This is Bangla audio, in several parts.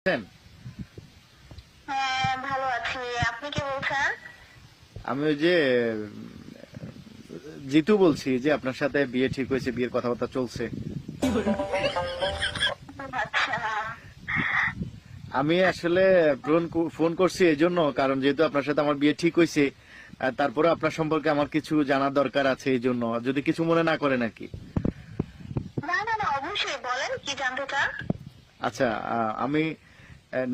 আছেন? হ্যাঁ, ভালো আছি। আপনি কে বলছেন? আমি ওই যে জিতু বলছি যে আপনার সাথে বিয়ে ঠিক হয়েছে, বিয়ের কথাবার্তা চলছে। আচ্ছা। আমি আসলে ফোন করছি এই জন্য, কারণ যেহেতু আপনার সাথে আমার বিয়ে ঠিক হয়েছে, তারপরে আপনার সম্পর্কে আমার কিছু জানার দরকার আছে, এই জন্য যদি কিছু মনে না করেন আর কি। না না না, অবশ্যই বলেন কি জানতে চান। আচ্ছা, আমি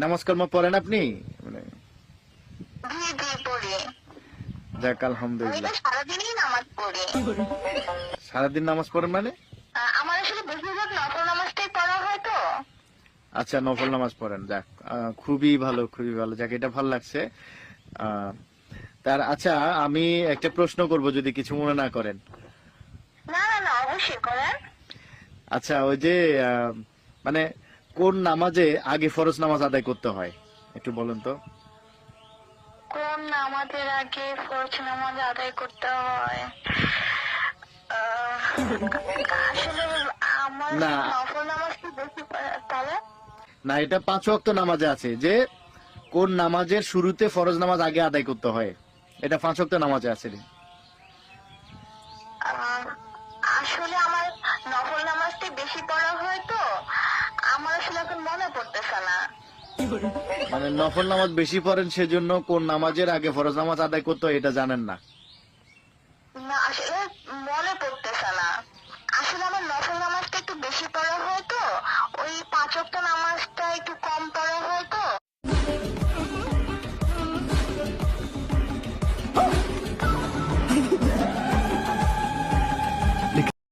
নামাজ কর্ম পড়েন আপনি? মানে জি জি পড়ি। যাক, আমি তো আলহামদুলিল্লাহ। সারাদিনই নামাজ পড়ি। সারাদিন নামাজ পড়েন মানে? আমার আসলে বেশিরভাগ নফল নামাজটাই পড়া হয় তো। আচ্ছা, নফল নামাজ পড়েন, যাক খুবই ভালো, খুবই ভালো, যাক এটা ভালো লাগছে। আহ, তার আচ্ছা, আমি একটা প্রশ্ন করব যদি কিছু মনে না করেন। না না না, অবশ্যই করেন। আচ্ছা, ওই যে মানে কোন নামাজে আগে ফরজ নামাজ আদায় করতে হয় একটু বলেন তো। কোন নামাজের আগে ফরজ নামাজ আদায় করতে হয়? আসলে আমার না নফল নামাজটা বেশি তাহলে। না, এটা 5 ওয়াক্ত নামাজে আছে যে কোন নামাজের শুরুতে ফরজ নামাজ আগে আদায় করতে হয়, এটা 5 ওয়াক্ত নামাজে আছে রে। আহ, আসলে আমার নফল নামাজটাই বেশি পড়া হয় তো, আমার আসলে এখন মনে পড়তেছে না। মানে নফল নামাজ বেশি পড়েন সেজন্য কোন নামাজের আগে ফরজ নামাজ আদায় করতে হয় এটা জানেন না। না আসলে মনে পড়তেছে না। আসলে আমার নফল নামাজটা একটু বেশি পড়া হয় তো, ওই 5 ওয়াক্ত নামাজটা একটু